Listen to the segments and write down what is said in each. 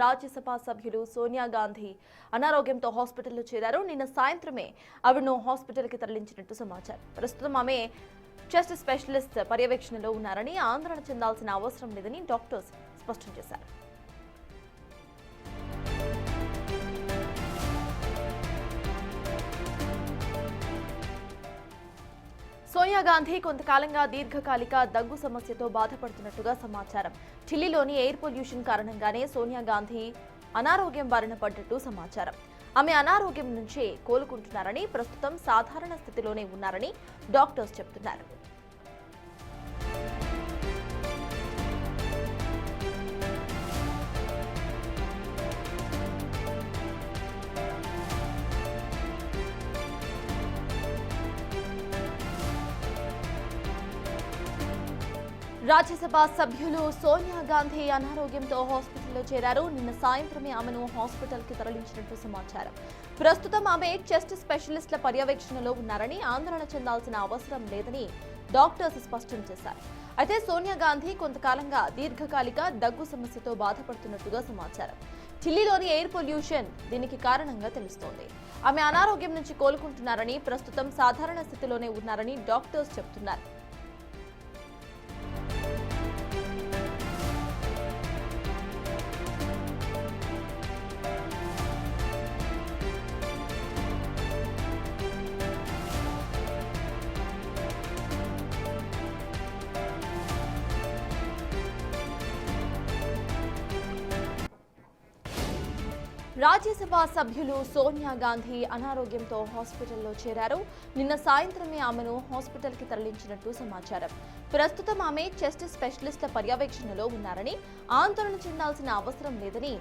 రాజ్యసభ సభ్యులు సోనియా గాంధీ అనారోగ్యంతో హాస్పిటల్లో చేరారు. నిన్న సాయంత్రమే ఆవిడను హాస్పిటల్కి తరలించినట్టు సమాచారం. ప్రస్తుతం ఆమె చెస్ట్ స్పెషలిస్ట్ పర్యవేక్షణలో ఉన్నారని, ఆందోళన చెందాల్సిన అవసరం లేదని డాక్టర్స్ స్పష్టం చేశారు. సోనియా గాంధీ కొంతకాలంగా దీర్ఘకాలిక దగ్గు సమస్యతో బాధపడుతున్నట్టుగా సమాచారం. ఢిల్లీలోని ఎయిర్ పొల్యూషన్ కారణంగానే సోనియా గాంధీ అనారోగ్యం బారిన పడ్డట్టు సమాచారం. ఆమె అనారోగ్యం నుంచి కోలుకుంటున్నారని, ప్రస్తుతం సాధారణ స్థితిలోనే ఉన్నారని డాక్టర్స్ చెబుతున్నారు. రాజ్యసభ సభ్యులు సోనియా గాంధీ అనారోగ్యంతో హాస్పిటల్లో చేరారు. నిన్న సాయంత్రమే ఆమెను హాస్పిటల్కి తరలించినట్టు సమాచారం. ప్రస్తుతం ఆమె చెస్ట్ స్పెషలిస్టుల పర్యవేక్షణలో ఉన్నారని, ఆందోళన చెందాల్సిన అవసరం లేదని డాక్టర్స్ స్పష్టం చేశారు. అయితే సోనియా గాంధీ కొంతకాలంగా దీర్ఘకాలిక దగ్గు సమస్యతో బాధపడుతున్నట్టుగా సమాచారం. ఢిల్లీలోని ఎయిర్ పొల్యూషన్ దీనికి కారణంగా తెలుస్తోంది. ఆమె అనారోగ్యం నుంచి కోలుకుంటున్నారని, ప్రస్తుతం సాధారణ స్థితిలోనే ఉన్నారని డాక్టర్స్ చెబుతున్నారు. రాజ్యసభ సభ్యులు సోనియా గాంధీ అనారోగ్యంతో హాస్పిటల్లో చేరారు. నిన్న సాయంత్రమే ఆమెను హాస్పిటల్కి తరలించినట్టు సమాచారం. ప్రస్తుతం ఆమె చెస్ట్ స్పెషలిస్టుల పర్యవేక్షణలో ఉన్నారని, ఆందోళన చెందాల్సిన అవసరం లేదని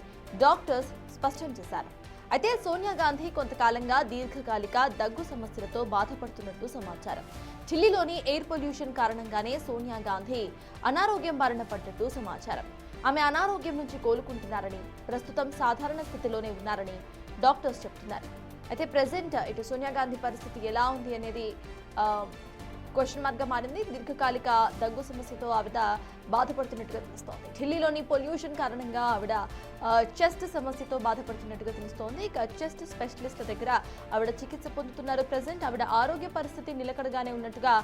డాక్టర్స్ స్పష్టం చేశారు. అయితే సోనియా గాంధీ కొంతకాలంగా దీర్ఘకాలిక దగ్గు సమస్యలతో బాధపడుతున్నట్టు సమాచారం. ఢిల్లీలోని ఎయిర్ పొల్యూషన్ కారణంగానే సోనియా గాంధీ అనారోగ్యం బారిన పడ్డట్టు సమాచారం. ఆమె అనారోగ్యం నుంచి కోలుకుంటున్నారని, ప్రస్తుతం సాధారణ స్థితిలోనే ఉన్నారని డాక్టర్స్ చెప్తున్నారు. అయితే ప్రెసెంట్ ఇటు సోనియా గాంధీ పరిస్థితి ఎలా ఉంది అనేది క్వశ్చన్ మార్క్ గా మారింది. దీర్ఘకాలిక దగ్గు సమస్యతో ఆవిడ బాధపడుతున్నట్టుగా తెలుస్తోంది. ఢిల్లీలోని పొల్యూషన్ కారణంగా ఆవిడ చెస్ట్ సమస్యతో బాధపడుతున్నట్టుగా తెలుస్తోంది. ఇక చెస్ట్ స్పెషలిస్ట్ దగ్గర ఆవిడ చికిత్స పొందుతున్నారు. ప్రెసెంట్ ఆవిడ ఆరోగ్య పరిస్థితి నిలకడగానే ఉన్నట్టుగా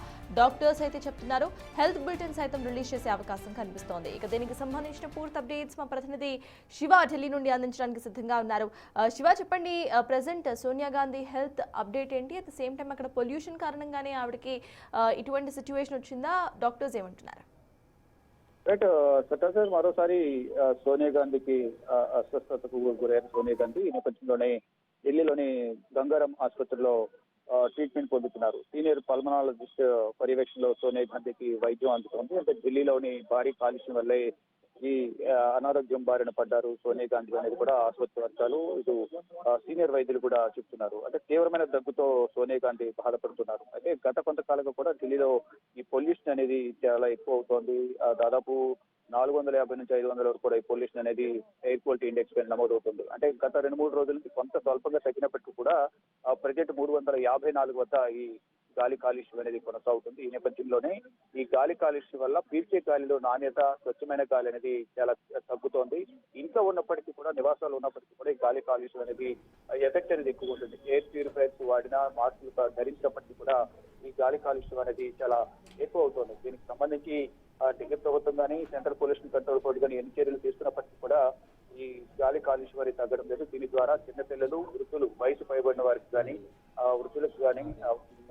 డాక్టర్స్ అయితే చెప్తున్నారు. హెల్త్ బులెటిన్ సైతం రిలీజ్ చేసే అవకాశం కనిపిస్తోంది. ఇక దీనికి సంబంధించిన పూర్తి అప్డేట్స్ మా ప్రతినిధి శివ ఢిల్లీ నుండి అందించడానికి సిద్ధంగా ఉన్నారు. శివ, చెప్పండి, present Sonia Gandhi health update ఏంటి? అట్ ద సేమ్ టైం అక్కడ పొల్యూషన్ కారణంగానే ఆవిడకి ఇటువంటి సిచ్యువేషన్ వచ్చిందా? డాక్టర్స్ ఏమంటున్నారు? రైట్ సత్యసార్, మరోసారి సోనియా గాంధీకి అస్వస్థతకు గురైన సోనియా గాంధీ ఈ నేపథ్యంలోనే ఢిల్లీలోని గంగారం ఆసుపత్రిలో ట్రీట్మెంట్ పొందుతున్నారు. సీనియర్ పల్మనాలజిస్ట్ పర్యవేక్షణలో సోనియా గాంధీకి వైద్యం అందుతోంది. అంటే ఢిల్లీలోని భారీ కాలుష్యం వల్లే ఈ అనారోగ్యం బారిన పడ్డారు సోనియా గాంధీ అనేది కూడా ఆసుపత్రి వర్గాలు, ఇటు సీనియర్ వైద్యులు కూడా చెప్తున్నారు. అంటే తీవ్రమైన దగ్గుతో సోనియా గాంధీ బాధపడుతున్నారు. అయితే గత కొంతకాలంగా కూడా ఢిల్లీలో ఈ పొల్యూషన్ అనేది చాలా ఎక్కువ అవుతోంది. దాదాపు 450 నుంచి 500 వరకు కూడా ఈ పొల్యూషన్ అనేది ఎయిర్ క్వాలిటీ ఇండెక్స్ పైన నమోదవుతుంది. అంటే గత 2-3 రోజుల నుంచి కొంత స్వల్పంగా తగ్గినప్పటికీ కూడా ప్రజెంట్ 354 వద్ద ఈ గాలి కాలుష్యం అనేది కొనసాగుతుంది. ఈ నేపథ్యంలోనే ఈ గాలి కాలుష్యం వల్ల పీల్చే గాలిలో నాణ్యత, స్వచ్ఛమైన గాలి అనేది చాలా తగ్గుతోంది. ఇంట్లో ఉన్నప్పటికీ కూడా, నివాసాలు ఉన్నప్పటికీ కూడా ఈ గాలి కాలుష్యం అనేది ఎఫెక్ట్ అనేది ఎక్కువ ఉంటుంది. ఎయిర్ ప్యూరిఫైర్స్ వాడినా, మాస్కులు ధరించినప్పటికీ కూడా ఈ గాలి కాలుష్యం అనేది చాలా ఎక్కువ అవుతుంది. దీనికి సంబంధించి ఢిల్లీ ప్రభుత్వం కానీ, సెంట్రల్ పొల్యూషన్ కంట్రోల్ బోర్డు కానీ ఎన్ని చర్యలు తీసుకున్నప్పటికీ కూడా ఈ గాలి కాలుష్యం అనేది తగ్గడం లేదు. దీని ద్వారా చిన్నపిల్లలు, వృద్ధులు, వయసు పైబడిన వారికి కానీ, వృద్ధులకు కానీ,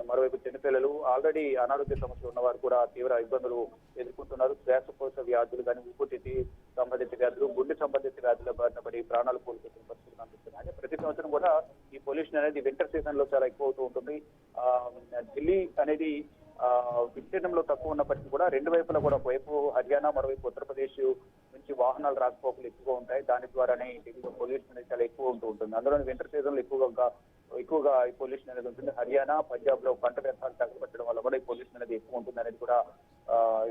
మరోవైపు చిన్నపిల్లలు, ఆల్రెడీ అనారోగ్య సమస్యలు ఉన్నవారు కూడా తీవ్ర ఇబ్బందులు ఎదుర్కొంటున్నారు. శ్వాసకోశ వ్యాధులు కానీ, ఊపిరితిత్తి సంబంధిత వ్యాధులు, గుండె సంబంధిత వ్యాధుల బారిన పడి ప్రాణాలు కోల్పోతున్న పరిస్థితులు కనిపిస్తున్నాయి. అంటే ప్రతి సంవత్సరం కూడా ఈ పొల్యూషన్ అనేది వింటర్ సీజన్ లో చాలా ఎక్కువ అవుతూ ఉంటుంది. ఢిల్లీ అనేది విస్తీర్ణంలో తక్కువ ఉన్నప్పటికీ కూడా రెండు వైపులా కూడా, ఒకవైపు హర్యానా, మరోవైపు ఉత్తరప్రదేశ్ నుంచి వాహనాలు రాకపోకలు ఎక్కువగా ఉంటాయి. దాని ద్వారానే ఢిల్లీలో పొల్యూషన్ అనేది చాలా ఎక్కువ ఉంటూ ఉంటుంది. అందులో వింటర్ సీజన్ లో ఎక్కువగా ఈ పొల్యూషన్ అనేది ఉంటుంది. హర్యానా, పంజాబ్ లో పంట వ్యర్థాలు తగ్గబట్టడం వల్ల కూడా ఈ పొల్యూషన్ అనేది ఎక్కువ ఉంటుంది అనేది కూడా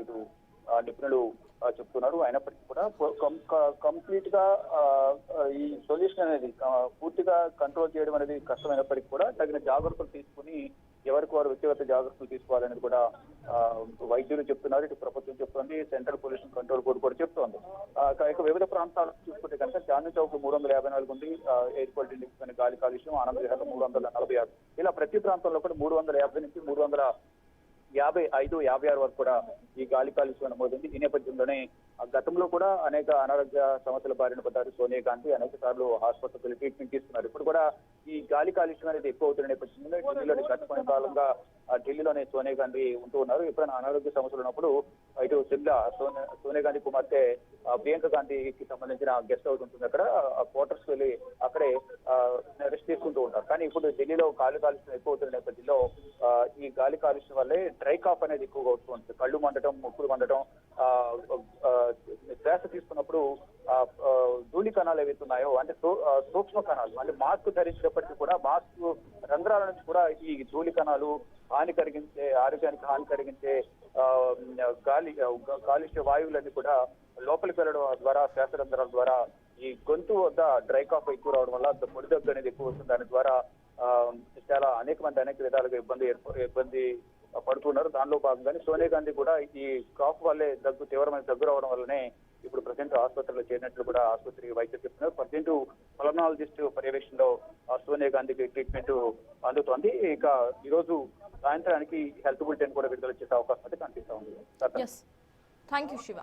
ఇటు నిపుణులు చెప్తున్నారు. అయినప్పటికీ కూడా కంప్లీట్ గా ఈ సొల్యూషన్ అనేది పూర్తిగా కంట్రోల్ చేయడం అనేది కష్టమైనప్పటికీ కూడా తగిన జాగ్రత్తలు తీసుకుని ఎవరికి వారు వ్యక్తిగత జాగ్రత్తలు తీసుకోవాలనేది కూడా వైద్యులు చెప్తున్నారు. ఇటు ప్రభుత్వం చెప్తోంది, సెంట్రల్ పొల్యూషన్ కంట్రోల్ బోర్డు కూడా చెప్తోంది. ఇక వివిధ ప్రాంతాలు చూసుకుంటే కనుక చాందీ చౌక్ 354 ఉంది, ఎయిర్ క్వాలిటీ ఇండెక్స్ పైన గాలి కాలుష్యం, ఆనంద్ విహార్ 346, ఇలా ప్రతి ప్రాంతంలో కూడా 350 నుంచి 355 వరకు కూడా ఈ గాలి కాలుష్యం నమోదైంది. ఈ నేపథ్యంలోనే గతంలో కూడా అనేక అనారోగ్య సమస్యల బారిన పడ్డారు సోనియా గాంధీ. అనేక సార్లు హాస్పిటల్ ట్రీట్మెంట్ తీసుకున్నారు. ఇప్పుడు కూడా ఈ గాలి కాలుష్యం అనేది ఎక్కువ అవుతున్న నేపథ్యంలో ఢిల్లీలోని గత కొన్ని కాలంగా ఢిల్లీలోనే సోనియా గాంధీ ఉంటూ ఉన్నారు. ఎప్పుడైనా అనారోగ్య సమస్యలు ఉన్నప్పుడు ఇటు సిమ్లా సోనియా గాంధీ కుమార్తె ప్రియాంక గాంధీకి సంబంధించిన గెస్ట్ హౌస్ ఉంటుంది. అక్కడ క్వార్టర్స్ వెళ్ళి అక్కడే రెస్ట్ తీసుకుంటూ ఉంటారు. కానీ ఇప్పుడు ఢిల్లీలో గాలి కాలుష్యం ఎక్కువ అవుతున్న నేపథ్యంలో ఈ గాలి కాలుష్యం వల్లే డ్రై కాఫ్ అనేది ఎక్కువగా వస్తూ ఉంటుంది. కళ్ళు మండటం, ముక్కులు మండటం, శ్వాస తీసుకున్నప్పుడు ధూళి కణాలు ఏవైతున్నాయో అంటే సూక్ష్మ కణాలు, అంటే మాస్క్ ధరించినప్పటికీ కూడా మాస్క్ రంధ్రాల నుంచి కూడా ఈ ధూళి కణాలు ఆరోగ్యానికి హాని కలిగించే కాలుష్య వాయువులన్నీ కూడా లోపలికి వెళ్ళడం ద్వారా, శ్వాస రంధ్రాల ద్వారా ఈ గొంతు వద్ద డ్రై కాఫ్ ఎక్కువ రావడం వల్ల పొడి దగ్గు అనేది ఎక్కువ వస్తుంది. దాని ద్వారా చాలా అనేక విధాలుగా ఇబ్బంది పడుతున్నారు. దానిలో భాగంగానే సోనియా గాంధీ కూడా ఈ కాఫ్ వల్లే తీవ్రమైన దగ్గు రావడం వల్లనే ఇప్పుడు ప్రజెంట్ ఆసుపత్రిలో చేరినట్లు కూడా ఆసుపత్రి వైద్యులు చెప్తున్నారు. ప్రజెంట్ పల్మనాలజిస్ట్ పర్యవేక్షణలో సోనియా గాంధీకి ట్రీట్మెంట్ అందుతోంది. ఇక ఈ రోజు సాయంత్రానికి హెల్త్ బులెటిన్ కూడా విడుదల చేసే అవకాశం అయితే కనిపిస్తా ఉంది. Thank you Shiva.